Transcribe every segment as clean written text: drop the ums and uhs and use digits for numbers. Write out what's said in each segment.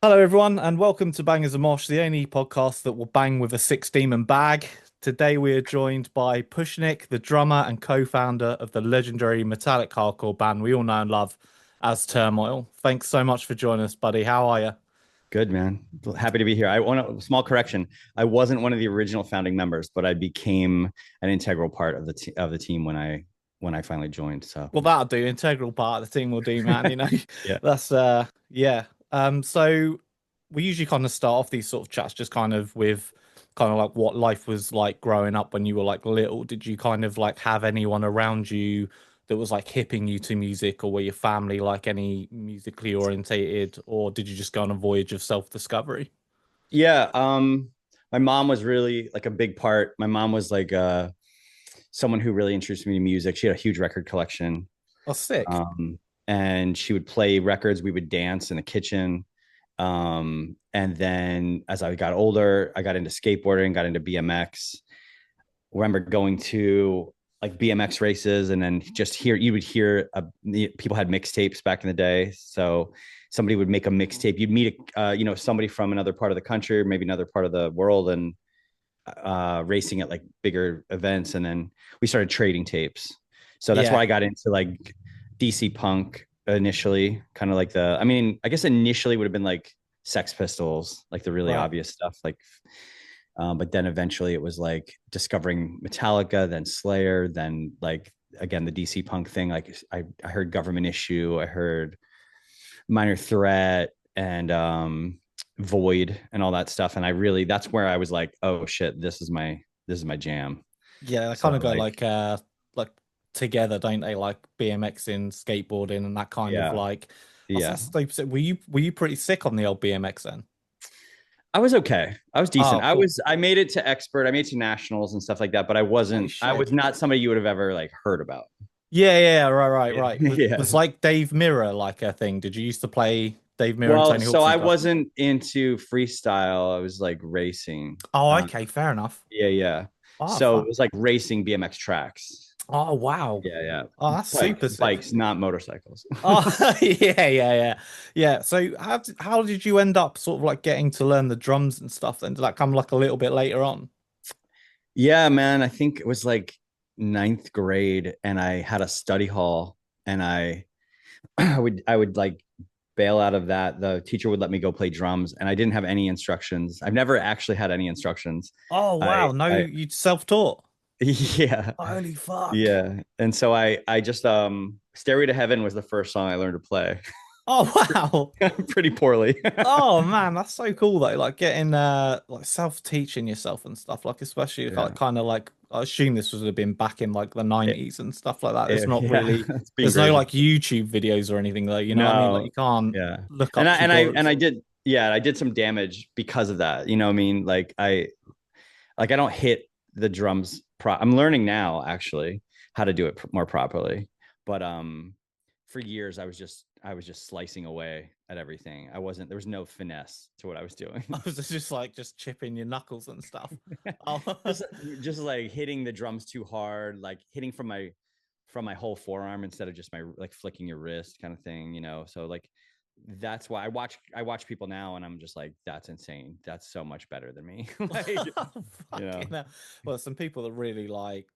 Hello, everyone, and welcome to Bangers and Mosh, the only podcast that will bang with a six demon bag. Today, we are joined by Pushnik, the drummer and co-founder of the legendary metallic hardcore band we all know and love as Turmoil. Thanks so much for joining us, buddy. How are you? Good, man. Happy to be here. I want a small correction. I wasn't one of the original founding members, but I became an integral part of the team when I finally joined. So Well, that'll do. Integral part of the team will do, man. yeah, That's yeah. So we usually kind of start off these sort of chats just kind of with kind of like what life was like growing up when you were like little. Did you kind of like have anyone around you that was like hipping you to music, or were your family like any musically orientated, or did you just go on a voyage of self-discovery? yeah. My mom was really like a big part. My mom was like someone who really introduced me to music. She had a huge record collection, Oh, sick. um, and she would play records. We would dance in the kitchen. And then as I got older, I got into skateboarding, got into BMX. Remember going to like BMX races, and then just hear you would hear people had mixtapes back in the day. So somebody would make a mixtape. You'd meet somebody from another part of the country, or maybe another part of the world, and racing at like bigger events. And then we started trading tapes. So that's why Yeah. I got into like DC punk initially, kind of like I mean, I guess initially would have been like Sex Pistols, like the really Right. obvious stuff, like but then eventually it was like discovering Metallica, then Slayer, then like again the DC punk thing. Like I heard Government Issue, I heard Minor Threat, and Void and all that stuff. And I really that's where I was like, oh shit, this is my jam. Yeah, they So kind of go like like together, don't they? Like BMXing, skateboarding, and that kind of yeah, like yeah. that's stupid. Were you pretty sick on the old BMX then? I was okay. I was decent. Oh, cool. I made it to expert. I made it to nationals and stuff like that, but Holy I shit. was not somebody you would have ever like heard about. Yeah, yeah, right, right, Yeah. right. Was Yeah. like Dave Mirror like a thing? Did you used to play Dave Mirror and Well, Tony so Hawk's and I stuff? wasn't into freestyle. I was like racing. Oh, okay, fair enough. Yeah, yeah. Oh, So it fuck. was like racing BMX tracks. Oh, wow. Yeah, yeah. Oh, that's super sick. Bikes, not motorcycles. Oh, yeah, yeah, yeah. Yeah. So how did you end up sort of like getting to learn the drums and stuff then? Did that come like a little bit later on? Yeah, man. I think it was like ninth grade, and I had a study hall, and I would like bail out of that. The teacher would let me go play drums, and I didn't have any instructions. I've never actually had any instructions. Oh I wow, no, I you self-taught. yeah. Holy fuck. Yeah. And so I just Stairway to Heaven was the first song I learned to play. Oh wow. Pretty poorly. Oh man, that's so cool though. Like getting like self-teaching yourself and stuff, like especially like Yeah. kind of like I assume this would have been back in like the It, 90s and stuff like that. There's not yeah, really it's being there's no gracious. like YouTube videos or anything though, you know what I mean? Like No, you can't yeah. look And up I tutorials. did, yeah, I did some damage because of that. You know what I mean? Like I don't hit the drums I'm learning now actually how to do it more properly. But for years I was just slicing away at everything. There was no finesse to what I was doing. I was just like just chipping your knuckles and stuff. Oh, just just like hitting the drums too hard, like hitting from my whole forearm instead of just my like flicking your wrist kind of thing, so like that's why I watch people now, and I'm just like, that's insane, that's so much better than me. Like, you know fucking hell. Well, some people that really like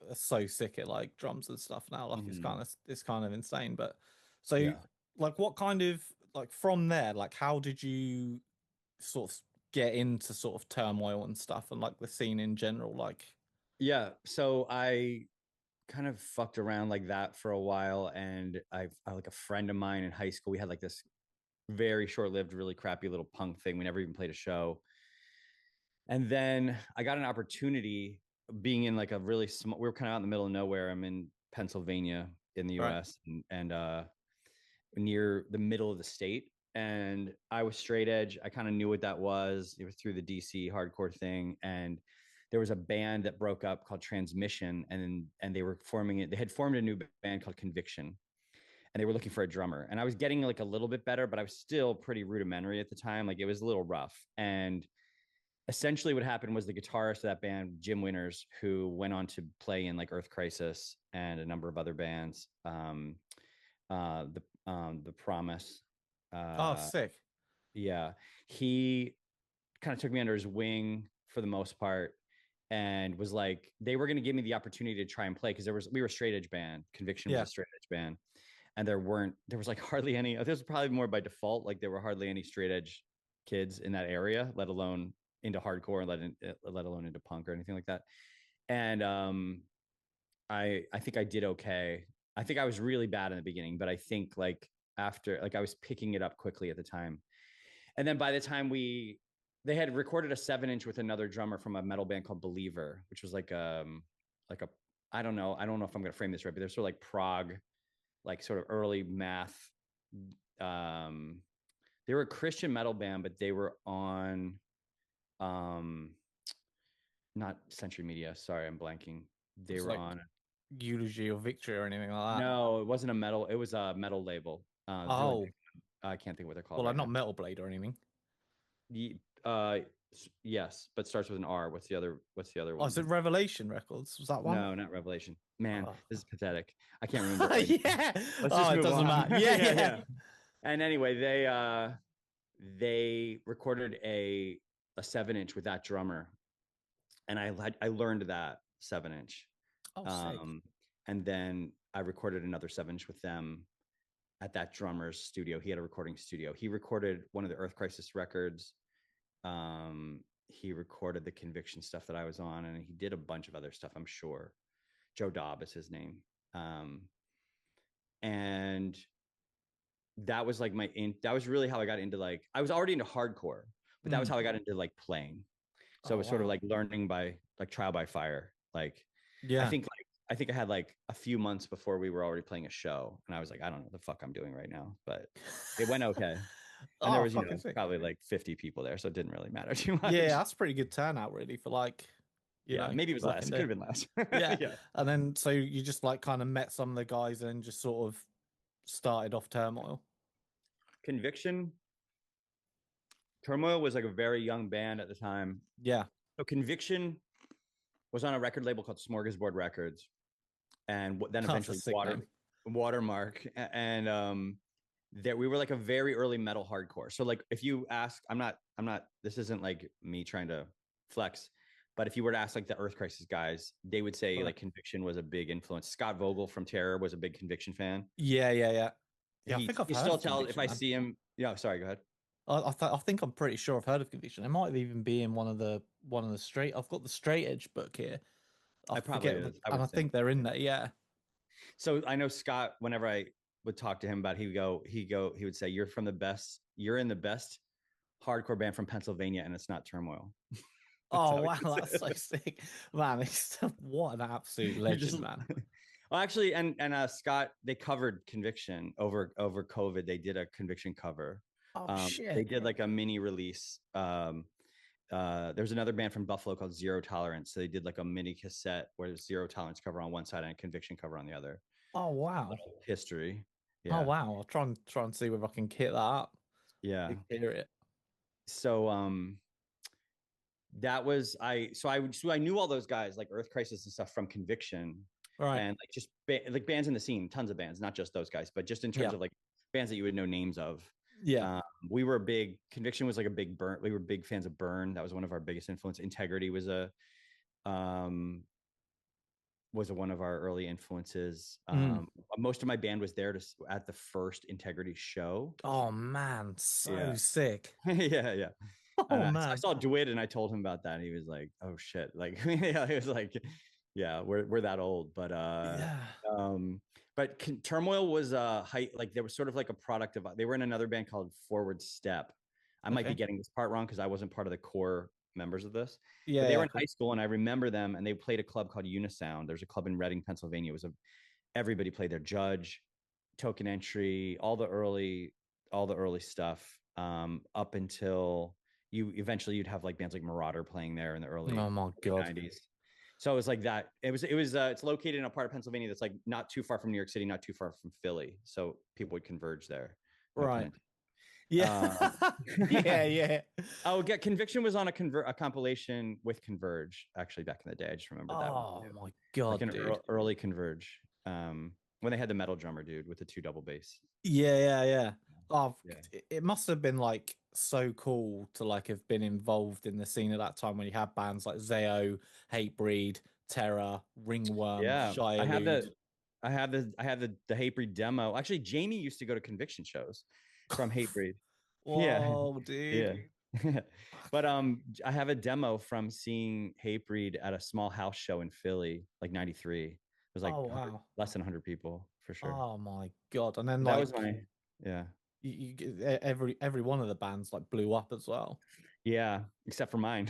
are so sick at like drums and stuff now. Like Mhm. it's kind of insane. But so Yeah, like what kind of like from there, like how did you sort of get into sort of turmoil and stuff and like the scene in general? Like yeah. So I kind of fucked around like that for a while, and I like a friend of mine in high school, we had like this very short-lived, really crappy little punk thing. We never even played a show. And then I got an opportunity being in like a really small, we were kind of out in the middle of nowhere. I'm in Pennsylvania in the right. US, and near the middle of the state. And I was straight edge. I kind of knew what that was. It was through the DC hardcore thing. And there was a band that broke up called Transmission, and they were forming it. They had formed a new band called Conviction, and they were looking for a drummer. And I was getting like a little bit better, but I was still pretty rudimentary at the time. Like it was a little rough. And essentially what happened was the guitarist of that band, Jim Winters, who went on to play in like Earth Crisis and a number of other bands, the Promise, Oh, uh, sick. Yeah. He kind of took me under his wing for the most part and was like, they were going to give me the opportunity to try and play because we were a straight edge band. Conviction was Yeah. a straight edge band. And there was like hardly any, this was probably more by default. Like there were hardly any straight edge kids in that area, let alone into hardcore and let alone into punk or anything like that. And I think I did okay. I think I was really bad in the beginning, but I think like after, like I was picking it up quickly at the time. And then by the time they had recorded a 7-inch with another drummer from a metal band called Believer, which was like a I don't know if I'm gonna frame this right, but they're sort of like prog, like sort of early math. Um, they were a Christian metal band, but they were on um not Century Media. Sorry, I'm blanking. They It's were like on Eulogy or Victory or anything like that. no, it wasn't a metal, it was a metal label. Really big. Oh, I can't think what they're called well, like right not now. Metal Blade or anything. Uh yes, but starts with an R. What's the other Oh, is one? it Revelation Records? Was that one? No, not Revelation. Man, Oh. this is pathetic. I can't remember it right now. Yeah. Let's Oh, just it move doesn't on. matter. Yeah, Yeah, yeah. yeah. And anyway, they recorded a 7-inch with that drummer, and I learned that 7-inch. Oh, sick. Um, and then I recorded another 7-inch with them at that drummer's studio. He had a recording studio. He recorded one of the Earth Crisis records. He recorded the Conviction stuff that I was on, and he did a bunch of other stuff, I'm sure. Joe Dobb is his name. And that was like that was really how I got into, like, I was already into hardcore, but that was how I got into like playing. So it Oh, was sort of wow. like learning by like trial by fire. Like Yeah. I think I had like a few months before we were already playing a show, and I was like, I don't know what the fuck I'm doing right now, but it went okay. And there Oh, was, fucking sick. probably like 50 people there, so it didn't really matter too Yeah, much. that's pretty good turnout, really, for like, Yeah, maybe it was less. working It could day. have been less. Yeah. Yeah. And then so you just like kind of met some of the guys and just sort of started off Turmoil. Conviction Turmoil was like a very young band at the time. Yeah. So Conviction was on a record label called Smorgasbord Records, and then That's a eventually sick name. Watermark, and that we were like a very early metal hardcore. So like if you ask, I'm not. This isn't like me trying to flex, but if you were to ask like the Earth Crisis guys, they would say Right. like Conviction was a big influence. Scott Vogel from Terror was a big Conviction fan. Yeah, yeah, yeah. Yeah, I He think I've you heard still of tell if Conviction, I man. see him. Yeah, sorry, go ahead. I think I'm pretty sure I've heard of Conviction. It might have even be in one of the straight. I've got the Straight Edge book here. I I probably forget, is. I and would I think. think they're in there. Yeah. So I know Scott, whenever I would talk to him about it, he would say, you're in the best hardcore band from Pennsylvania, and it's not Turmoil. That's Oh how he wow, would say that's so it. sick, man! What an absolute You just legend, man. well, actually, and Scott, they covered Conviction over COVID. They did a Conviction cover. Oh They shit! did like a mini release. There's another band from Buffalo called Zero Tolerance. So they did like a mini cassette where there's Zero Tolerance cover on one side and a Conviction cover on the other. Oh wow! History. Oh Yeah. wow! I'll try and see whether I can hit that up. Yeah. Hear it. So that was I knew all those guys like Earth Crisis and stuff from Conviction, Right. and like just like bands in the scene, tons of bands, not just those guys, but just in terms Yeah. of like bands that you would know names of. Yeah. We were a big Conviction was like a big Burn. We were big fans of Burn. That was one of our biggest influence. Integrity um was one of our early influences. Mm. Most of my band was there at the first Integrity show. Oh man, so Yeah. sick. Yeah, yeah. Oh And I man. saw DeWitt and I told him about that. And he was like, oh shit. Like, yeah, he was like, yeah, we're that old. Yeah. Um, Turmoil was height, like there was sort of like a product of, they were in another band called Forward Step. I might be Okay. getting this part wrong because I wasn't part of the core members of this, but Yeah. they were Yeah. in high school and I remember them and they played a club called Unisound. There's a club in Reading, Pennsylvania. Everybody played there. Judge, Token Entry, all the early stuff, up until you'd have like bands like Marauder playing there in the Oh my god. 90s. So it was like that. It's located in a part of Pennsylvania that's like not too far from New York City, not too far from Philly. So people would converge there. No pun Right. intended. Yeah. Um, Yeah. Yeah. Get Conviction was on a compilation with Converge actually back in the day. I just remembered that one Oh too. my Like god, an dude. early Converge. When they had the metal drummer dude with the two double bass. Yeah. Yeah. Yeah. Oh, Yeah. it must have been like so cool to like have been involved in the scene at that time when you had bands like Zao, Hatebreed, Terror, Ringworm, Yeah, Shire I have Lude. the Hatebreed demo. Actually, Jamie used to go to conviction shows from Hatebreed. Yeah, Whoa, dude. yeah. But I have a demo from seeing Hatebreed at a small house show in Philly, like '93. It was like Oh 100, wow. less than 100 people for sure. Oh my God. And then That was like my yeah. every one of the bands like blew up as well. Yeah, except for mine.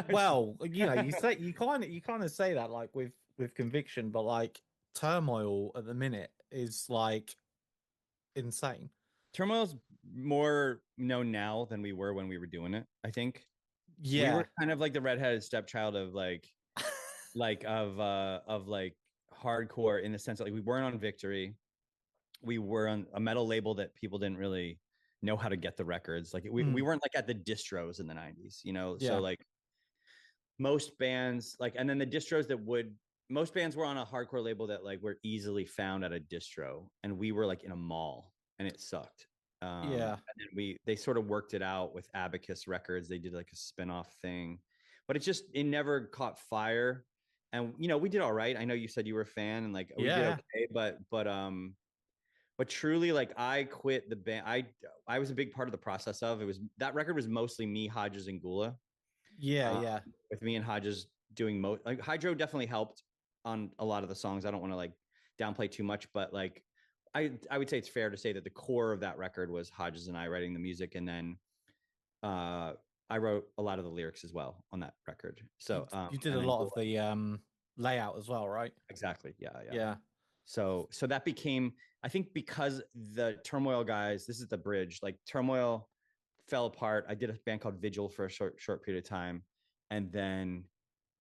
Well, you know, you kind of say that like with conviction, but like turmoil at the minute is like insane. Turmoil's more known now than we were when we were doing it. I think we were Yeah. kind of like the redheaded stepchild of of like hardcore in the sense that like we weren't on Victory. We were on a metal label that people didn't really know how to get the records. Like we Mm, weren't like at the distros in the 90s, you know? So yeah. like most bands like and then the distros that would most bands were on a hardcore label that like were easily found at a distro and we were like in a mall and it sucked. Yeah. And then they sort of worked it out with Abacus Records. They did like a spin-off thing, but it never caught fire. And you know, we did all right. I know you said you were a fan and like we did Yeah. okay, but truly like I quit the band. I was a big part of the process of it was that record was mostly me, Hodges, and Gula. Yeah. Um, Yeah. with me and Hodges doing like Hydro definitely helped on a lot of the songs. I don't want to like downplay too much, but like I would say it's fair to say that the core of that record was Hodges and I writing the music, and then uh, I wrote a lot of the lyrics as well on that record. You So you did a and then lot of the layout as well, right? exactly, yeah, yeah. Yeah. So that became I think because the Turmoil guys, this is the bridge. Like Turmoil fell apart. I did a band called Vigil for a short period of time, and then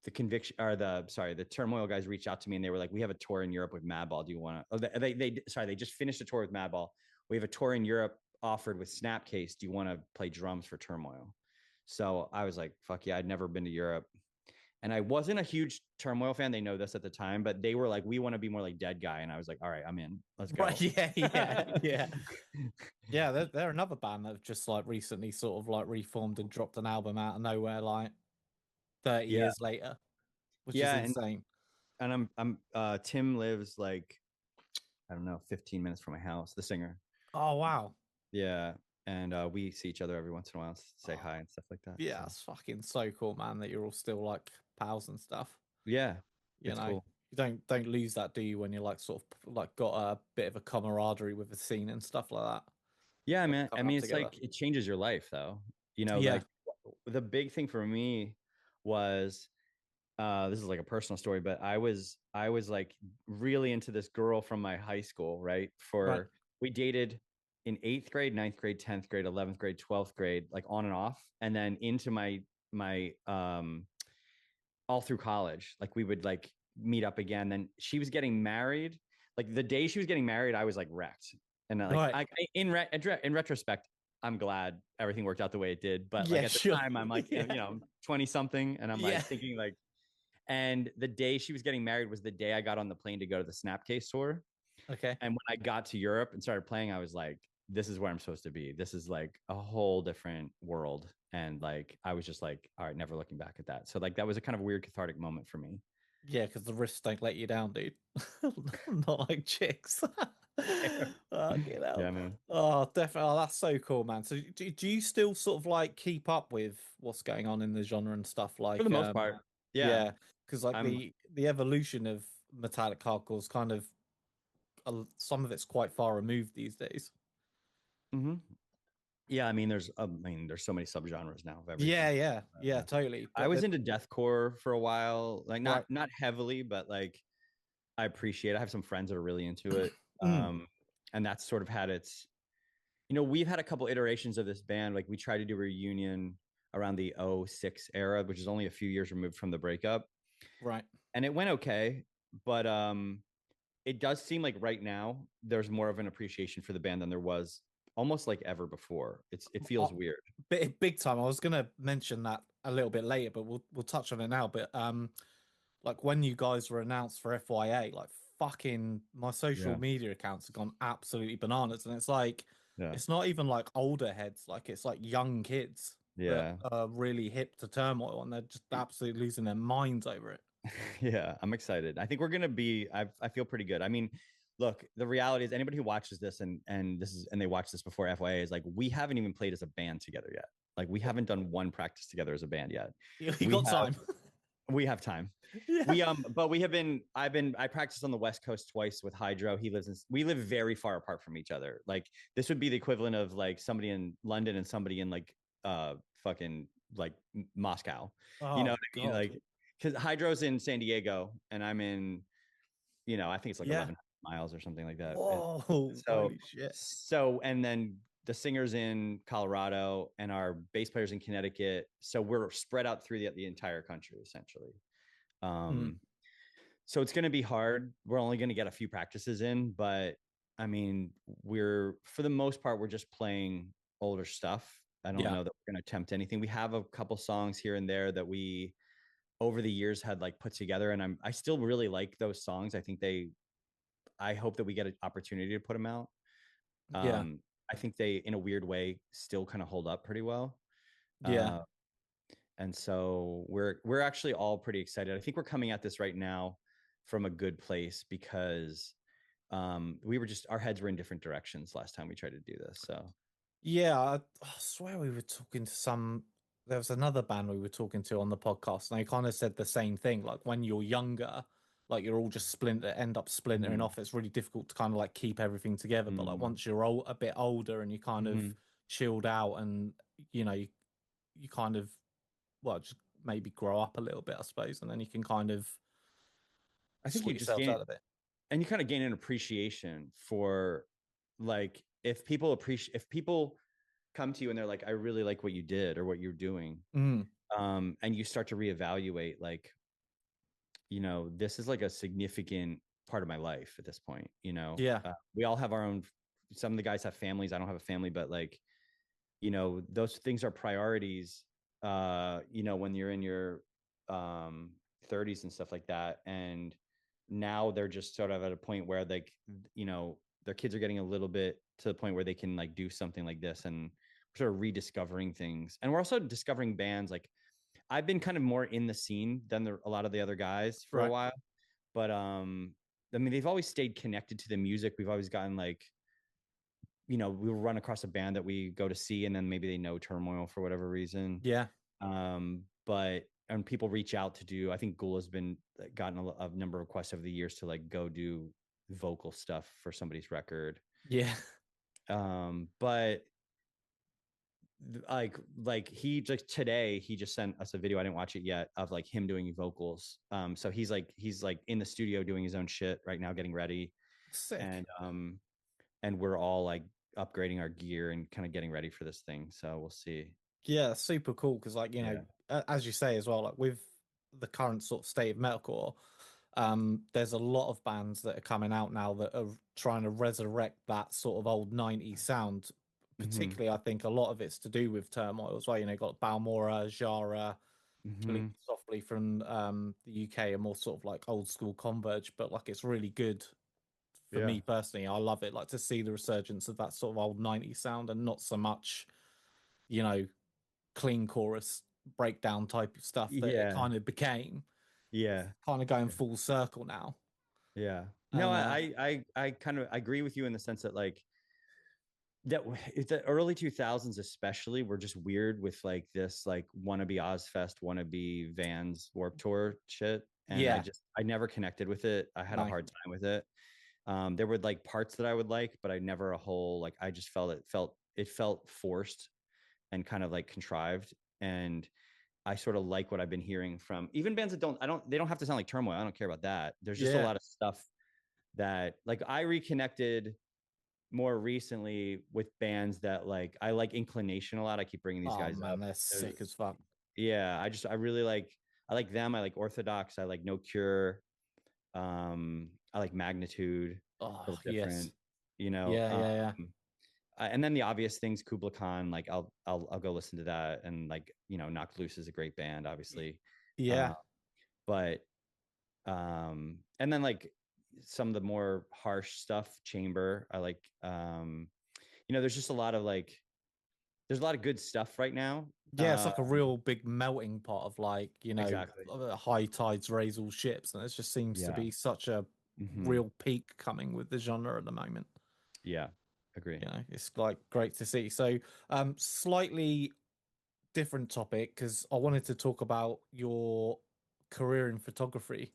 the Turmoil guys reached out to me and they were like, we have a tour in Europe with Madball. Do you want to? Oh, they just finished a tour with Madball. We have a tour in Europe offered with Snapcase. Do you want to play drums for Turmoil? So I was like, fuck yeah, I'd never been to Europe. And I wasn't a huge Turmoil fan. They know this at the time, but they were like, we want to be more like Dead Guy. And I was like, all right, I'm in. Let's Right. go. Yeah. Yeah. Yeah. Yeah. They're another band that just like recently sort of like reformed and dropped an album out of nowhere, like 30 Yeah. years later, which is Yeah. insane. And Tim lives like, I don't know, 15 minutes from my house, the singer. Oh wow. Yeah. And we see each other every once in a while, say Oh, hi and stuff like that. yeah, So it's fucking so cool, man, that you're all still like pals and stuff. yeah, You it's know, cool. you don't lose that, do you, when you're like sort of like got a bit of a camaraderie with the scene and stuff like that. Yeah, Like man. I coming up mean, it's together. like it changes your life though. You know, Yeah. like the big thing for me was this is like a personal story, but I was like really into this girl from my high school, right? Right. We dated in 8th grade, 9th grade, 10th grade, 11th grade, 12th grade, like on and off. And then into my all through college. Like we would like meet up again. Then she was getting married. Like the day she was getting married, I was like wrecked. And like Right. in retrospect, I'm glad everything worked out the way it did. But like Yeah, at the sure. time, I'm like, Yeah. you know, I'm 20 something, and I'm Yeah. like thinking like, and the day she was getting married was the day I got on the plane to go to the Snapcase tour. Okay. And when I got to Europe and started playing, I was like, this is where I'm supposed to be. This is like a whole different world. And like, I was just like, all right, never looking back at that. So like, that was a kind of weird cathartic moment for me. Yeah, because the wrists don't let you down, dude. Not like chicks. You Yeah, know. man. Oh, definitely. Oh, that's so cool, man. So do you still sort of like keep up with what's going on in the genre and stuff For the like most part. Yeah. yeah, because like I'm the evolution of metallic hardcore is kind of some of it's quite far removed these days. mhm. Yeah, there's so many subgenres now of Yeah, everything. yeah, yeah, Uh, totally. I But was the into deathcore for a while, like right. not heavily, but like I appreciate it. I have some friends that are really into it. Mm, And that's sort of had its, you know, we've had a couple iterations of this band. Like we tried to do a reunion around the '06 era, which is only a few years removed from the breakup. right. And it went okay, but it does seem like right now there's more of an appreciation for the band than there was almost like ever before. It feels weird. Big time. I was gonna mention that a little bit later, but we'll touch on it now. But like when you guys were announced for FYA, like fucking my social Yeah. media accounts have gone absolutely bananas, and it's like Yeah. it's not even like older heads, like it's like young kids that Yeah. are really hip to Turmoil, and they're just absolutely losing their minds over it. Yeah, I'm excited. I think we're gonna be. I feel pretty good. I mean, look, the reality is, anybody who watches this and they watch this before FYA is like, we haven't even played as a band together yet. Like, we haven't done one practice together as a band yet. You We got have time. we have time. Yeah. But we have been. I practiced on the West Coast twice with Hydro. We live very far apart from each other. Like, this would be the equivalent of like somebody in London and somebody in like fucking like Moscow. You know Oh what I mean? God. Like, because Hydro's in San Diego and I'm in, I think it's like Yeah. 11 miles or something like that. And Whoa. so Holy shit. and then the singer's in Colorado and our bass player's in Connecticut. So we're spread out through the entire country essentially. Mm. Um, so it's going to be hard. We're only going to get a few practices in, but I mean, for the most part, we're just playing older stuff. I don't Yeah. know that we're going to attempt anything. We have a couple songs here and there that we over the years had like put together, and I still really like those songs. I hope that we get an opportunity to put them out. Yeah. Um, I think they, in a weird way, still kind of hold up pretty well. Yeah. Uh, and so we're actually all pretty excited. I think we're coming at this right now from a good place because we were just, our heads were in different directions last time we tried to do this. So Yeah. I swear we were talking to some. There was another band we were talking to on the podcast, and they kind of said the same thing. Like when you're younger, like you're all just end up splintering mm-hmm, off. It's really difficult to kind of like keep everything together. But like mm-hmm, once you're a bit older and you kind of mm-hmm. chilled out, and you kind of, well, just maybe grow up a little bit, I suppose, and then you can kind of I think you sort just yourselves gain, out of it. and you kind of gain an appreciation for, like, if people come to you and they're like, I really like what you did or what you're doing, Mm, and you start to reevaluate, like, this is like a significant part of my life at this point. yeah, We all have our own. Some of the guys have families. I don't have a family, but like, those things are priorities. When you're in your um 30s and stuff like that, and now they're just sort of at a point where, like, their kids are getting a little bit to the point where they can like do something like this, and sort of rediscovering things. And we're also discovering bands. Like, I've been kind of more in the scene than a lot of the other guys for a right. while, but I mean, they've always stayed connected to the music. We've always gotten like, we'll run across a band that we go to see, and then maybe they know Turmoil for whatever reason. Yeah, But and people reach out to do. I think Gula's been gotten a number of requests over the years to like go do vocal stuff for somebody's record. yeah. But like he just today he just sent us a video, I didn't watch it yet, of like him doing vocals. So he's like in the studio doing his own shit right now, getting ready. Sick. And we're all like upgrading our gear and kind of getting ready for this thing, so we'll see. Yeah, super cool because, like, Yeah. as you say as well, like with the current sort of state of metalcore, there's a lot of bands that are coming out now that are trying to resurrect that sort of old 90s sound. Mm-hmm. Particularly, I think a lot of it's to do with Turmoil as well. You got Balmora, Jara, Mm-hmm. Killing Softly from the UK, and more sort of like old school Converge, but like it's really good for Yeah. me personally. I love it, like to see the resurgence of that sort of old 90s sound and not so much, you know, clean chorus breakdown type of stuff that it Yeah. kind of became. It's Yeah. kind of going full circle now. Yeah. No, And I kind of agree with you in the sense that, like, that the early 2000s especially were just weird with like this like wannabe Ozfest, wannabe Vans Warp Tour shit. And yeah, I never connected with it. I had a no, hard time with it. There were like parts that I would like, but I never a whole, like, I just felt forced and kind of like contrived. And I sort of like what I've been hearing from even bands that they don't have to sound like Turmoil. I don't care about that. There's just a yeah. lot of stuff that, like, I reconnected more recently with bands that, like, I like Inclination a lot. I keep bringing these Oh guys man, up. they're sick as fuck. Yeah, I really like, I like them. I like Orthodox. I like No Cure. I like Magnitude. Oh A little yes, different, you know. yeah, yeah, yeah, And then the obvious things, Kubla Khan. Like, I'll go listen to that. And like, Knocked Loose is a great band, obviously. yeah. Uh, but and then like some of the more harsh stuff, Chamber. I like there's just a lot of like, there's a lot of good stuff right now. Yeah, it's like a real big melting pot of like, Exactly. high tides raise all ships, and it just seems to Yeah. be such a Hmm. real peak coming with the genre at the moment. Yeah. Agree. It's like great to see. So, slightly different topic because I wanted to talk about your career in photography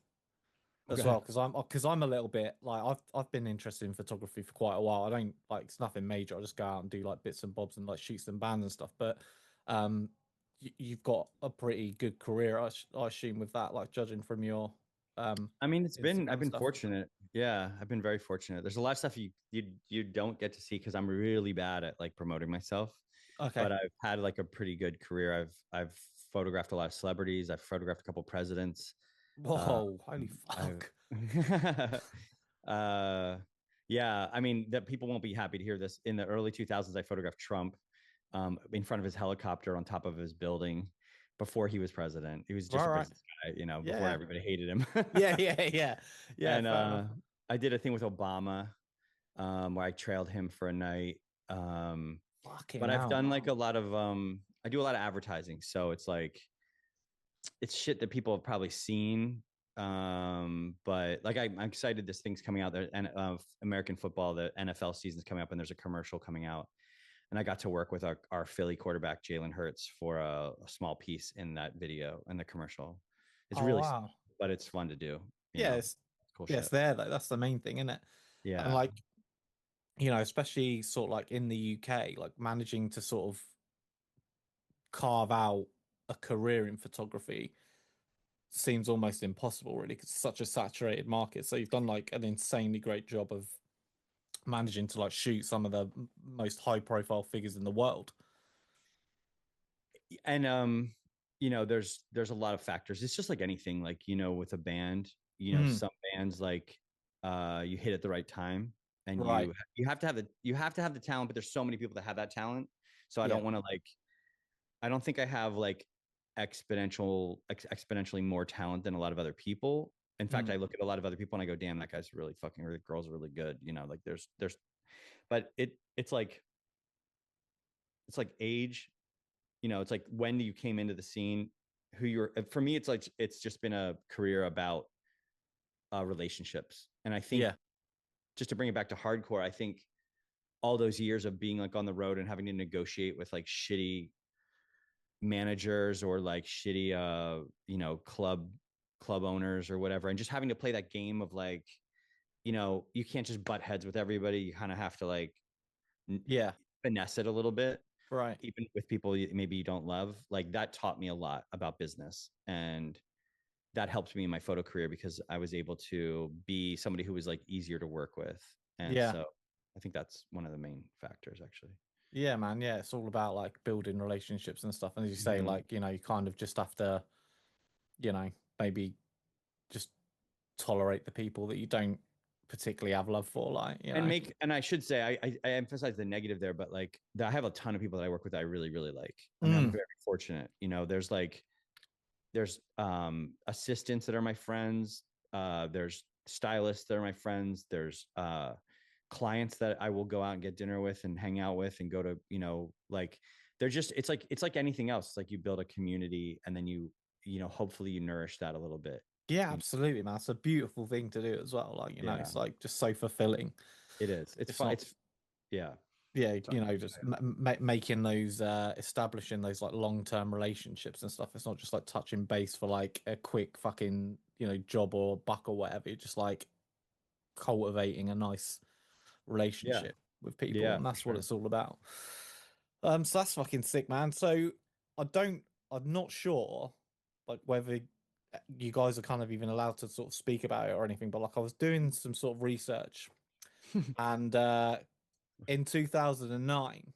as Okay. well because I'm a little bit like I've been interested in photography for quite a while. I don't like it's nothing major. I just go out and do like bits and bobs and like shoot some bands and stuff. But um, you've got a pretty good career, I assume, with that. Like judging from your I mean, I've Instagram been stuff. fortunate. Yeah, I've been very fortunate. There's a lot of stuff you don't get to see because I'm really bad at like promoting myself. But Okay. I've had like a pretty good career. I've photographed a lot of celebrities. I've photographed a couple presidents. Uh, Whoa, holy I've fuck. uh yeah, I mean that people won't be happy to hear this. In the early 2000s, I photographed Trump in front of his helicopter on top of his building before he was president. He was just Right, a right. business guy, before Yeah. everybody hated him. Yeah, yeah, yeah. Yeah, And fair enough. I did a thing with Obama where I trailed him for a night. Fucking But I've hell. done like a lot of I do a lot of advertising, so it's like it's shit that people have probably seen. But like I'm excited this thing's coming out there, and American football, the NFL season's coming up, and there's a commercial coming out. And I got to work with our Philly quarterback Jalen Hurts for a small piece in that video and the commercial. It's Oh really small, wow. but it's fun to do. Yeah, it's Cool yeah, it's shit. there though. That's the main thing, isn't it? And Yeah. like, especially sort of like in the UK, like managing to sort of carve out a career in photography seems almost impossible, really, because it's such a saturated market. So you've done like an insanely great job of managing to like shoot some of the most high profile figures in the world. And there's a lot of factors. It's just like anything, like with a band, Mm, some bands like you hit at the right time, and right. you have to have the talent, but there's so many people that have that talent. So I Yeah. don't want to like I don't think I have like exponentially more talent than a lot of other people. In fact, I Mm, look at a lot of other people and I go, damn, that guy's really fucking, or the girl's really good. Like but it's like age. It's like when you came into the scene, who you're. For me, it's like it's just been a career about relationships, and I think yeah. just to bring it back to hardcore, I think all those years of being like on the road and having to negotiate with like shitty managers or like shitty club owners or whatever, and just having to play that game of like you can't just butt heads with everybody. You kind of have to like Yeah. finesse it a little bit, Right. even with people maybe you don't love. Like that taught me a lot about business, and that helped me in my photo career because I was able to be somebody who was like easier to work with. And Yeah. so I think that's one of the main factors actually. Yeah, man. Yeah, it's all about like building relationships and stuff. And as you say, Mm-hmm. like, you kind of just have to, maybe just tolerate the people that you don't particularly have love for, like, And I should say I emphasize the negative there, but like I have a ton of people that I work with that I really really like. I mean, I'm Mm, very fortunate. There's assistants that are my friends. There's stylists that are my friends. There's clients that I will go out and get dinner with and hang out with and go to like they're just it's like anything else. It's like you build a community and then hopefully you nourish that a little bit. yeah, You know? absolutely, man. It's a beautiful thing to do as well. Like, Yeah, it's like just so fulfilling. it is. It's It's fun. not, It's yeah. yeah, Sorry. just making those, establishing those like long-term relationships and stuff. It's not just like touching base for like a quick fucking, job or buck or whatever. You're just like cultivating a nice Yeah, relationship with people, yeah, and for that's what sure. it's all about. So that's fucking sick, man. So I don't, I'm not sure, like whether you guys are kind of even allowed to sort of speak about it or anything, but like I was doing some sort of research, and in 2009,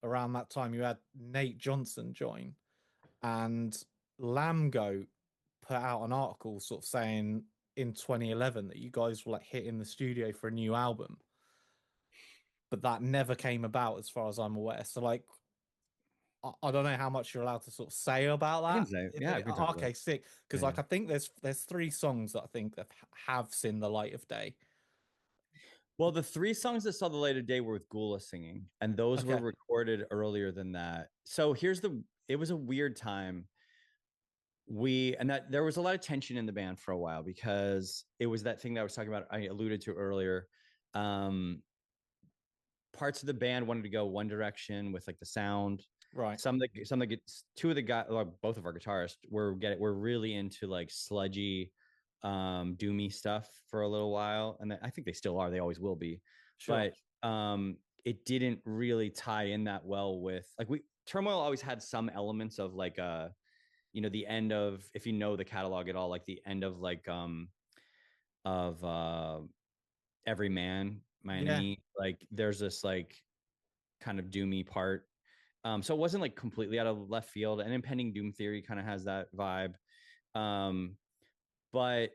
around that time, you had Nate Johnson join, and Lamgo put out an article sort of saying in 2011 that you guys were like hitting the studio for a new album, but that never came about as far as I'm aware. So like I don't know how much you're allowed to sort of say about I can that. say, If yeah, it, we can talk about okay, it. sick. Because Yeah, yeah. like I think there's three songs that I think that have seen the light of day. Well, the three songs that saw the light of day were with Gula singing, and those were Okay. recorded earlier than that. So it was a weird time. There was a lot of tension in the band for a while because it was that thing that I was talking about, I alluded to earlier. Um, Parts of the band wanted to go one direction with like the sound. Right. Some of the two of the guys, well, both of our guitarists were really into like sludgy, doomy stuff for a little while, and I think they still are. They always will be, Sure. but it didn't really tie in that well with like we Turmoil always had some elements of like the end of, if you know the catalog at all, like the end of like of Every Man My Yeah. Enemy, like there's this like kind of doomy part. So it wasn't like completely out of left field, and Impending Doom Theory kind of has that vibe. um but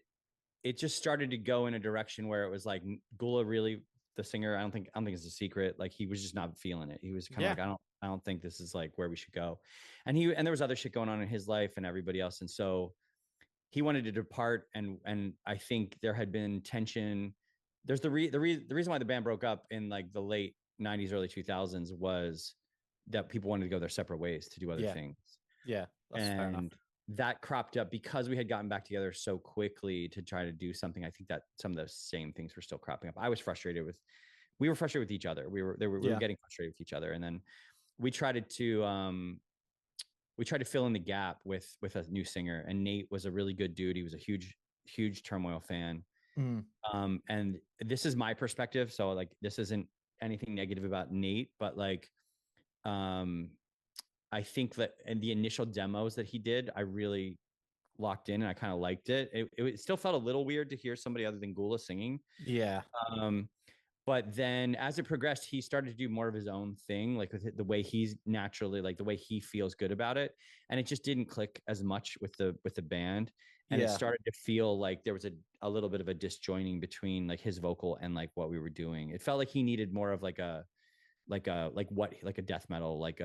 it just started to go in a direction where it was like Gula really, the singer, I don't think it's a secret, like he was just not feeling it. He was kind of Yeah. like, I don't think this is like where we should go. And there was other shit going on in his life and everybody else, and so he wanted to depart. And I think there had been tension. There's the reason why the band broke up in like the late 90s, early 2000s was that people wanted to go their separate ways to do other Yeah. things. Yeah. That's fair enough. And that cropped up because we had gotten back together so quickly to try to do something. I think that some of those same things were still cropping up. We were frustrated with each other. We were Yeah. getting frustrated with each other. And then we tried to fill in the gap with a new singer. And Nate was a really good dude. He was a huge Turmoil fan. Mm. And this is my perspective, so like this isn't anything negative about Nate, but like um I think that in the initial demos that he did, I really locked in and I kind of liked it. It still felt a little weird to hear somebody other than Gula singing. Yeah. Um, but then as it progressed, he started to do more of his own thing, like with the way he's naturally, like the way he feels good about it. And it just didn't click as much with the band. And it Yeah. started to feel like there was a little bit of a disjoining between like his vocal and like what we were doing. It felt like he needed more of like a death metal, like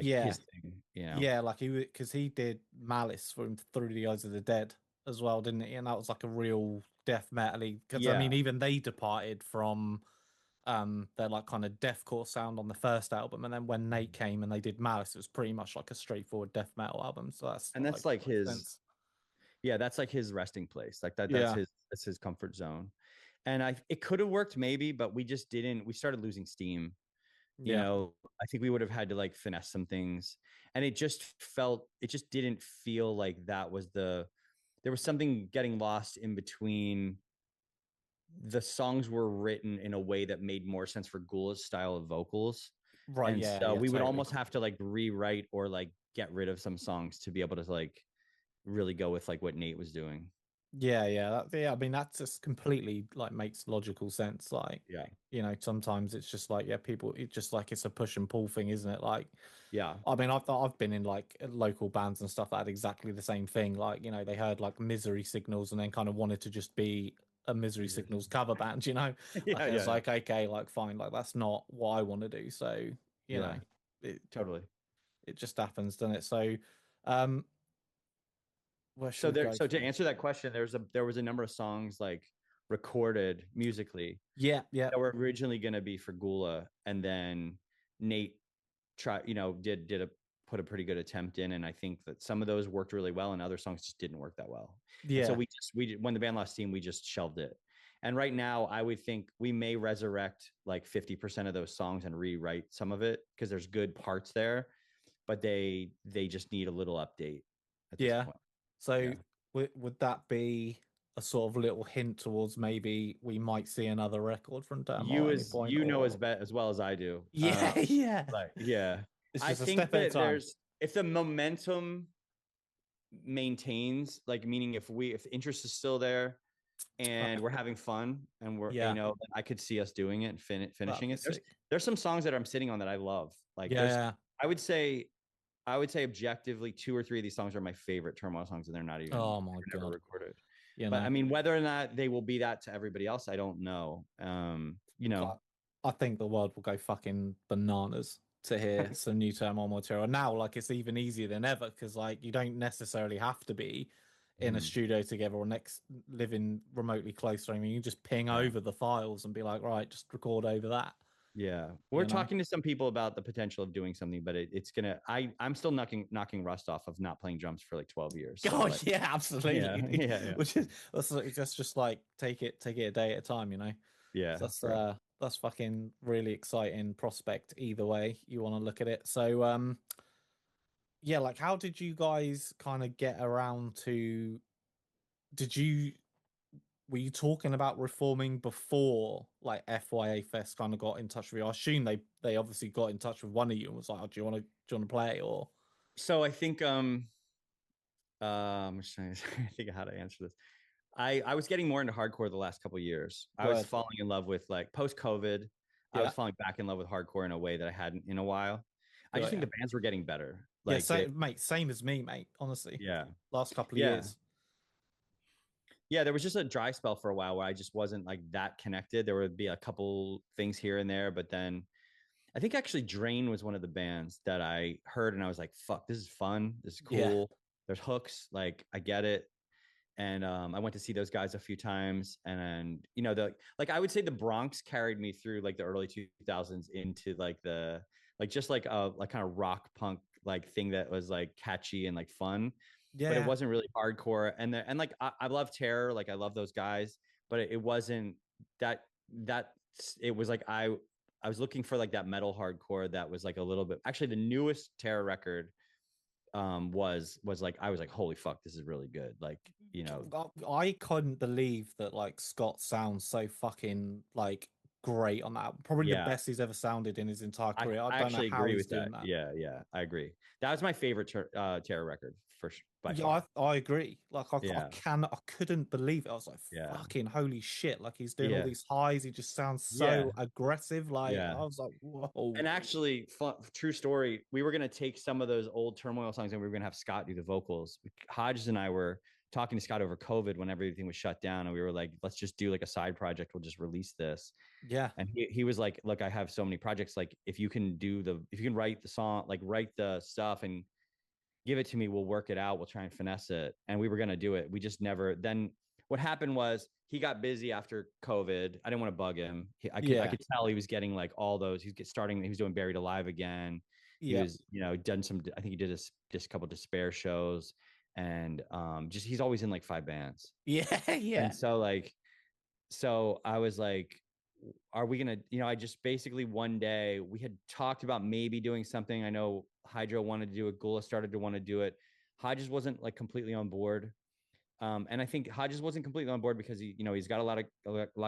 Yeah. his thing. Yeah. Like because he did Malice from Through the Eyes of the Dead as well, didn't he? And that was like a real death metal-y. Because I mean, Yeah. even they departed from their like kind of deathcore sound on the first album, and then when Nate came and they did Malice, it was pretty much like a straightforward death metal album. So that's And like that's like makes his, sense. yeah, that's like his resting place. Like Yeah. that's his comfort zone. And it could have worked maybe, but we just didn't. We started losing steam. Yeah. I think we would have had to like finesse some things. And it just didn't feel like there was something getting lost in between. The songs were written in a way that made more sense for Gula's style of vocals. Right. And Yeah. so Yeah. we would Totally. almost have to like rewrite or like get rid of some songs to be able to like really go with like what Nate was doing. Yeah, yeah. I mean, that just completely like makes logical sense. Like, Yeah. sometimes it's just like, yeah, people, it's just like it's a push and pull thing, isn't it? Like, Yeah. I mean, I've been in like local bands and stuff that had exactly the same thing. Like, they heard like Misery Signals and then kind of wanted to just be a Misery Signals cover band, Yeah. Like it was Yeah. like, okay, like fine, like that's not what I want to do. So, you know, Yeah. it Totally. it just happens, doesn't it? So, um, where should we go So to from? answer that question, there was a number of songs like recorded musically Yeah, yeah, that were originally going to be for Gula, and then Nate did put a pretty good attempt in, and I think that some of those worked really well, and other songs just didn't work that well. And so yeah, when the band lost steam, we just shelved it. And right now, I would think we may resurrect like 50% of those songs and rewrite some of it because there's good parts there, but they just need a little update at this yeah. point. So Yeah. would that be a sort of little hint towards maybe we might see another record from Turmoil at any point, You know or as well as I do. yeah, yeah. Like yeah, It's I just a think step at a that time. if the momentum maintains, like meaning if interest is still there Uh, and we're having fun and yeah, I could see us doing it and that'd finishing be it. sick. There's some songs that I'm sitting on that I love. Like Yeah, yeah. I would say I would say objectively two or three of these songs are my favorite Turmoil songs, and Oh my they're never God. recorded. You But I know, mean, whether or not they will be that to everybody else, I don't know. God, I think the world will go fucking bananas to hear some new Turmoil material. Now, like it's even easier than ever because like you don't necessarily have to be in a Mhm. studio together or living remotely close to anything. You just ping Yeah. over the files and be like, right, just record over that. Yeah, we're You know? talking to some people about the potential of doing something, but it's gonna. I'm still knocking rust off of not playing drums for like 12 years. So Oh like, yeah, yeah, absolutely. yeah, Which is that's just like take it a day at a time, you know. yeah, So bro. that's fucking really exciting prospect either way you want to look at it. So yeah, like how did you guys kind of get around to did you were you talking about reforming before like FYA Fest kind of got in touch with you? I assume they obviously got in touch with one of you and was like, oh, do you want to play or So I think I'm just trying to think of how to answer this. I was getting more into hardcore the last couple of years. I was word? falling in love with like post COVID. I was Yeah, falling back in love with hardcore in a way that I hadn't in a while. I just got think yeah. the bands were getting better. Yeah, Like they, same mate, same as me, mate, honestly. yeah, Last couple of yeah, years. yeah. There was just a dry spell for a while where I just wasn't like that connected. There would be a couple things here and there, but then I think actually Drain was one of the bands that I heard and I was like, fuck, this is fun. This is Yeah. cool. There's hooks. Like I get it. And I went to see those guys a few times. And, you know, the like I would say the Bronx carried me through like the early 2000s into like the like just like a like kind of rock punk like thing that was like catchy and like fun, but it Yeah. wasn't really hardcore. And like I love Terror, like I love those guys, but it wasn't that that it was like I was looking for like that metal hardcore that was like a little bit actually the newest Terror record was like I was like holy fuck this is really good like you know I couldn't believe that like Scott sounds so fucking like great on that. Probably the yeah best he's ever sounded in his entire career. I I don't know actually how agree he's with that doing that. yeah I agree that was my favorite Terror record by Yeah, far I agree. Like yeah I couldn't believe it. I was like, yeah fucking holy shit. Like he's doing all yeah these highs. He just sounds yeah so aggressive. Like yeah I was like, whoa. and actually true story we were going to take some of those old Turmoil songs and we were going to have Scott do the vocals. Hodges and I were talking to Scott over COVID when everything was shut down and we were like let's just do like a side project, we'll just release this. Yeah. And he was like look I have so many projects like if you can write the song like write the stuff and give it to me, we'll work it out, we'll try and finesse it. And we were going to do it, we just never then what happened was he got busy after COVID. I didn't want to bug him. I Yeah. could tell he was getting like all those. He was doing Buried Alive again. He Yeah. was, you know, done some. I think he did just a couple Despair shows, and just he's always in like 5 bands. Yeah. Yeah. And so like so I was like, are we gonna, you know, I just basically one day we had talked about maybe doing something. I know Hydro wanted to do it, Gula started to want to do it. Hodges wasn't like completely on board. And I think Hodges wasn't completely on board because he, you know, he's got a lot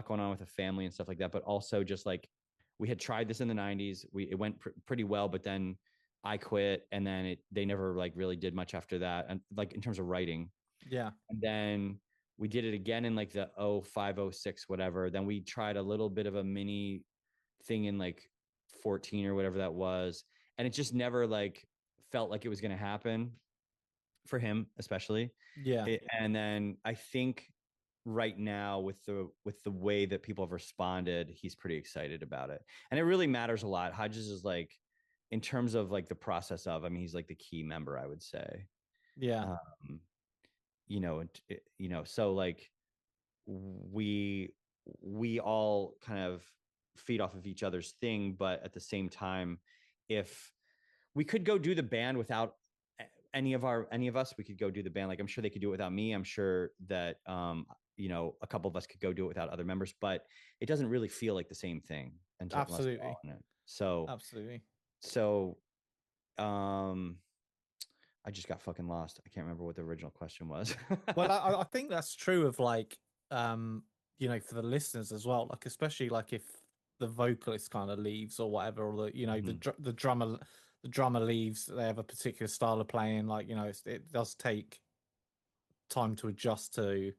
going on with a family and stuff like that. But also just like we had tried this in the 90s. It went pretty well, but then I quit and then they never like really did much after that. And like in terms of writing, Yeah. and then we did it again in like the 0506 whatever. Then we tried a little bit of a mini thing in like 14 or whatever that was, and it just never like felt like it was going to happen for him especially. Yeah. And then I think right now with the way that people have responded, he's pretty excited about it, and it really matters a lot. Hodges is like in terms of like the process of, I mean, he's like the key member, I would say. Yeah. um you know, you know, so like we we all kind of feed off of each other's thing, but at the same time, if we could go do the band without any of us, we could go do the band. Like I'm sure they could do it without me. I'm sure that you know, a couple of us could go do it without other members, but it doesn't really feel like the same thing until unless we're Absolutely. all in it. So Absolutely. so um I just got fucking lost. I can't remember what the original question was. Well, I think that's true of like, you know, for the listeners as well. Like, especially like if the vocalist kind of leaves or whatever, or the you know Mhm. the drummer leaves. They have a particular style of playing. Like, you know, it does take time to adjust to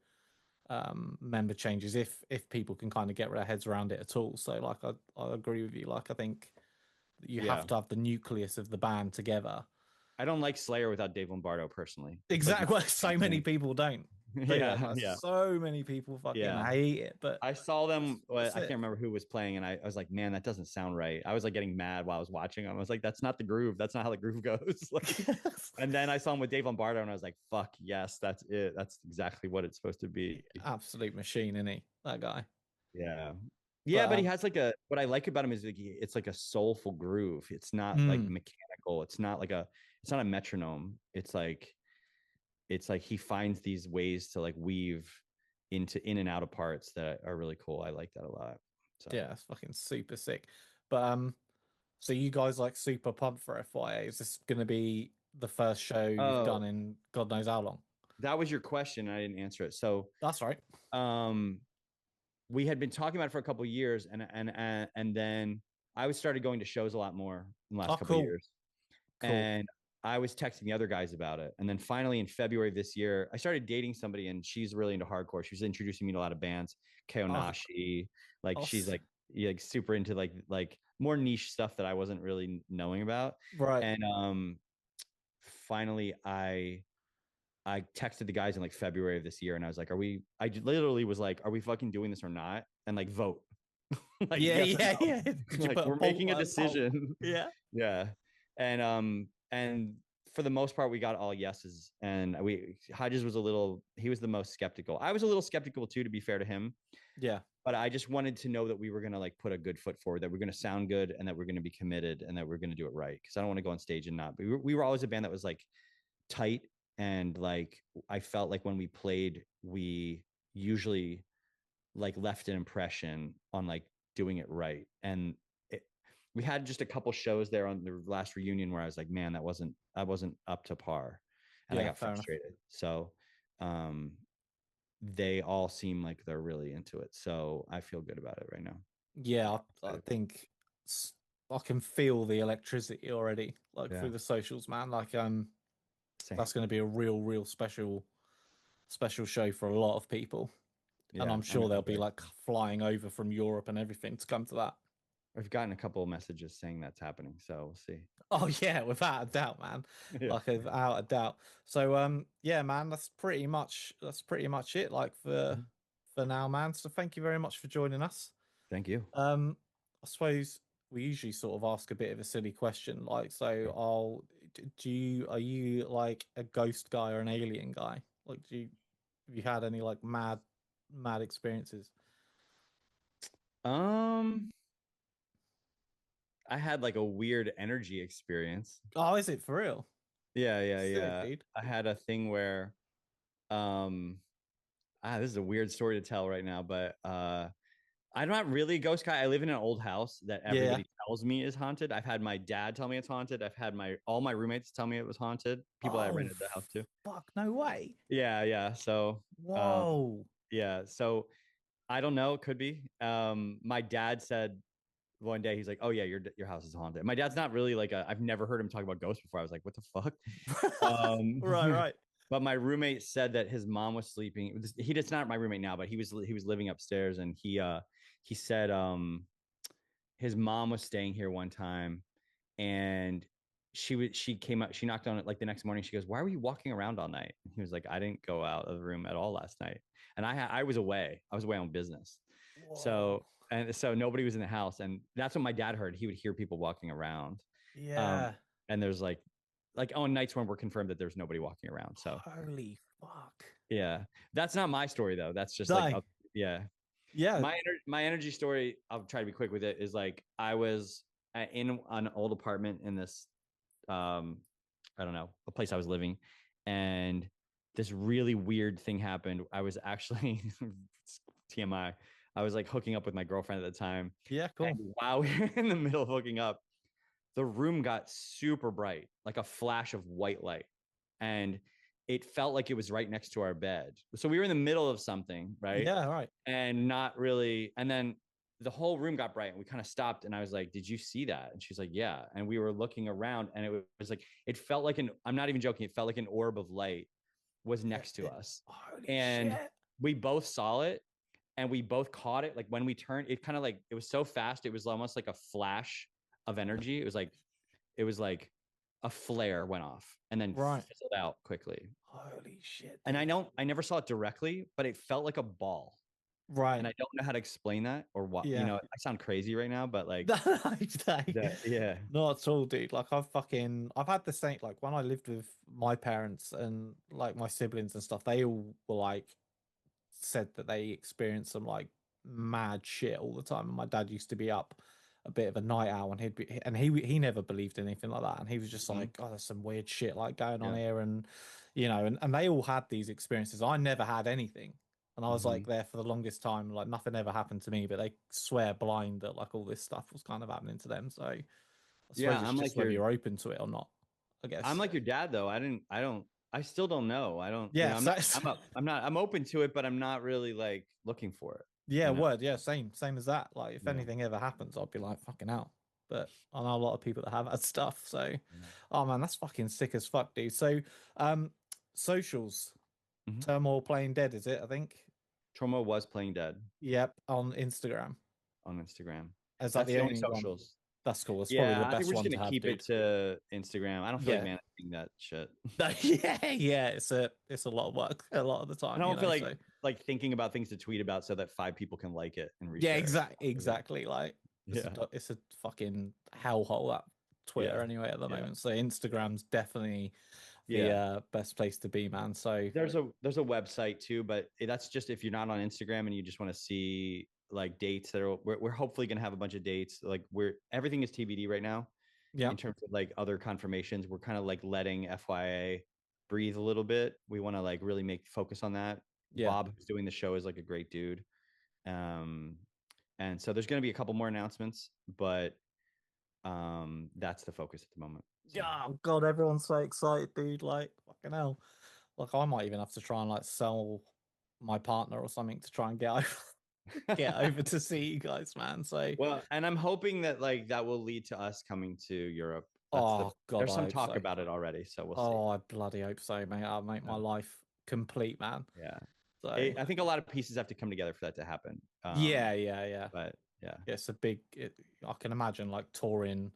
member changes if people can kind of get their heads around it at all. So, like, I agree with you. Like, I think you Yeah. have to have the nucleus of the band together. I don't like Slayer without Dave Lombardo personally. It's like Exactly. Well, so many thing. people don't. But yeah, Yeah, no, yeah, so many people fucking yeah. hate it. But I saw them. that's I can't it. remember who was playing, and I was like, "Man, that doesn't sound right." I was like getting mad while I was watching them. I was like, "That's not the groove. That's not how the groove goes." Like, and then I saw him with Dave Lombardo, and I was like, "Fuck yes, that's it. That's exactly what it's supposed to be." Absolute machine, isn't he? That guy. Yeah, But yeah. But he has like a. What I like about him is like it's like a soulful groove. It's not like mm, mechanical. It's not like a. It's not a metronome. It's like he finds these ways to like weave into in and out of parts that are really cool. I like that a lot. So yeah, it's fucking super sick. But so you guys like super pumped for FYA? Is this gonna be the first show you've done oh, in God knows how long? that was your question. I didn't answer it. So That's right. um we had been talking about it for a couple of years, and then I was started going to shows a lot more in the last Oh, couple of cool, years. cool. And I was texting the other guys about it. And then finally in February of this year, I started dating somebody and she's really into hardcore. She was introducing me to a lot of bands, Oh, Kaonashi, like oh, she's like yeah, like super into like more niche stuff that I wasn't really knowing about. right. And finally I texted the guys in like February of this year and I was like, literally was like, are we fucking doing this or not? And like vote. Like Yeah, yes or yeah, no. yeah. Could you Like put a we're poll? making a Poll? decision. Yeah, Yeah. And for the most part we got all yeses, and we Hodges was he was the most skeptical. I was a little skeptical too, to be fair to him, yeah, but I just wanted to know that we were going to like put a good foot forward, that we're going to sound good and that we're going to be committed and that we're going to do it right, because I don't want to go on stage and not. But we were always a band that was like tight, and like I felt like when we played we usually like left an impression on like doing it right. And it, we had just a couple shows there on the last reunion where I was like, man, I wasn't up to par, and I yeah. got Fair enough. frustrated. So um they all seem like they're really into it. So I feel good about it right now. Yeah, I think s- I can feel the electricity already, like Yeah. through the socials, man. Like Same. that's going to be a real, real special show for a lot of people, and Yeah. I'm I'm sure they'll be very like flying over from Europe and everything to come to that. I've gotten a couple of messages saying that's happening. So we'll see. Oh yeah, without a doubt, man. Yeah. Like without a doubt. So yeah, man, that's pretty much it. Like for now, man. So thank you very much for joining us. Thank you. I suppose we usually sort of ask a bit of a silly question, like so. Do you are you like a ghost guy or an alien guy? Like, have you had any like mad experiences? Um, I had like a weird energy experience. Oh, is it for real? Yeah, yeah, Sick, yeah. dude. I had a thing where um this is a weird story to tell right now, but I'm not really a ghost guy. I live in an old house that Yeah. everybody tells me is haunted. I've had my dad tell me it's haunted. I've had my all my roommates tell me it was haunted. People that I Oh, rented the house to. fuck! No way. Yeah, yeah. So Whoa. yeah. So I don't know, it could be. My dad said one day, he's like, "Oh yeah, your house is haunted." My dad's not really like I've never heard him talk about ghosts before. I was like, "What the fuck?" Um, Right, right. but my roommate said that his mom was sleeping. He does not my roommate now, but he was living upstairs, and he said his mom was staying here one time, and she came up, she knocked on it like the next morning. She goes, "Why were you walking around all night?" And he was like, "I didn't go out of the room at all last night, and I was away. I was away on business, Whoa. so." And so nobody was in the house, and that's what my dad heard. He would hear people walking around, um, Yeah. and there's like on nights when we're confirmed that there's nobody walking around. So Holy fuck. yeah, that's not my story though. That's just like No. yeah, Yeah. my energy story. I'll try to be quick with it. Is like I was in an old apartment in this I don't know, a place I was living, and this really weird thing happened. I was actually TMI. I was like hooking up with my girlfriend at the time, Yeah, and cool. while we were in the middle of hooking up, the room got super bright, like a flash of white light. And it felt like it was right next to our bed. So we were in the middle of something, right? Yeah, right. And not really. And then the whole room got bright and we kind of stopped. And I was like, "Did you see that?" And she's like, "Yeah." And we were looking around and it was like, it felt like I'm not even joking, it felt like an orb of light was Yeah. next to us. Holy And shit. we both saw it and we both caught it. Like when we turned, it kind of like, it was so fast. It was almost like a flash of energy. It was like a flare went off and then Right. fizzled out quickly. Holy shit, And dude. I never saw it directly, but it felt like a ball. And Right. I don't know how to explain that or what, Yeah. I sound crazy right now, but like No, yeah. not at all, dude. Like I've had the same, like when I lived with my parents and like my siblings and stuff, they all were like said that they experienced some like mad shit all the time. And my dad used to be up a bit of a night owl, and he never believed anything like that. And he was just Mhm. like, oh, there's some weird shit like going on Yeah. here, and and they all had these experiences. I never had anything. And I was like Hmm. there for the longest time, like nothing ever happened to me, but they swear blind that like all this stuff was kind of happening to them. So I Yeah, suppose it's just whether you're open to it or not, I I'm guess. like your dad though. I still don't know. I don't, Yeah, so, I'm open to it, but I'm not really like looking for it, yeah, you know? word, yeah, same as that. Like if Yeah. anything ever happens, I'd be like, fucking hell. But I know a lot of people that have had stuff. So, Yeah. oh man, that's fucking sick as fuck, dude. So, um, socials, Hmm. Turmoil playing dead, is it? I think. Trauma was playing dead Yep, on Instagram. on Instagram. Is that That's the the only only one? socials. That's cool. It's probably the Yeah, I think best we're just one gonna to have, keep it dude. to Instagram. I don't feel like Yeah. managing that shit. Yeah, yeah. It's a lot of work a lot of the I time, don't feel so like thinking about things to tweet about so that 5 people can like it and yeah, reshare it. exactly. Like Yeah. it's a fucking hellhole that Twitter Yeah. anyway at the Yeah. moment. So Instagram's definitely the Yeah. best place to be, man. So There's a website too, but that's just if you're not on Instagram and you just want to see like dates that are we're hopefully gonna have a bunch of dates. Like we're everything is TBD right now yeah, in terms of like other confirmations. We're kind of like letting FYA breathe a little bit. We want to like really make focus on that. yeah. Bob, who's doing the show, is like a great dude. Um, and so there's gonna be a couple more announcements, but that's the focus at the moment. So Oh God, everyone's so excited, dude. Like fucking hell. Like I might even have to try and like sell my partner or something to try and get over get over to see you guys, man. So well, and I'm hoping that like that will lead to us coming to Europe. oh God, There's I some hope talk so. about it already, so we'll see. Oh, I bloody hope so, mate. I'll make my Yeah. life complete, man. Yeah. So I think a lot of pieces have to come together for that to happen. yeah. But yeah. It's a big I can imagine like touring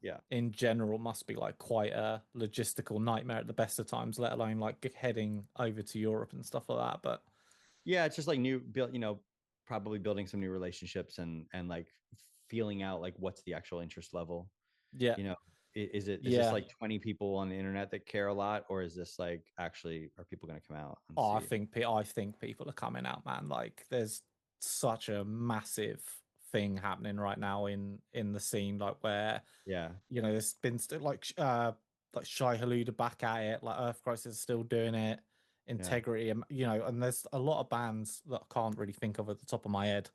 Yeah. in general must be like quite a logistical nightmare at the best of times, let alone like heading over to Europe and stuff like that. But Yeah, it's just like new build, probably building some new relationships and like feeling out like what's the actual interest level. yeah, You know, is this yeah. like 20 people on the internet that care a lot, or is this like actually are people going to come out and Oh, see? I think people are coming out, man. Like there's such a massive thing happening right now in the scene, like where Yeah. there's been still like Shy Haluda back at it, like Earth Crisis is still doing it, Yeah. Integrity, and and there's a lot of bands that I can't really think of at the top of my head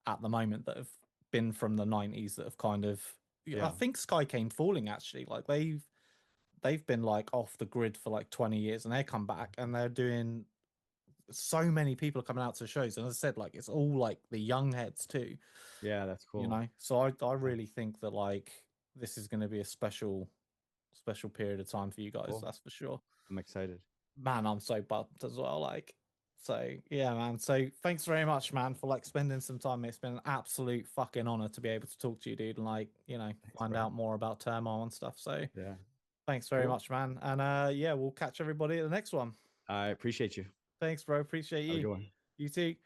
at the moment that have been from the 90s that have kind of I Yeah. think Sky Came Falling actually, like they've been like off the grid for like 20 years and they come back and they're doing so many people are coming out to shows, and as I said, like it's all like the young heads too, Yeah, that's cool. so I really think that like this is going to be a special period of time for you guys, Cool. that's for sure. I'm excited. Man, I'm so pumped as well. Like, so yeah, man. So thanks very much, man, for like spending some time. It's been an absolute fucking honor to be able to talk to you, dude, and like, Thanks, find bro. out more about Turmoil and stuff. So Yeah. thanks very Cool. much, man. And yeah, we'll catch everybody at the next one. I appreciate you. Thanks, bro. Appreciate Have a you. good one. You too.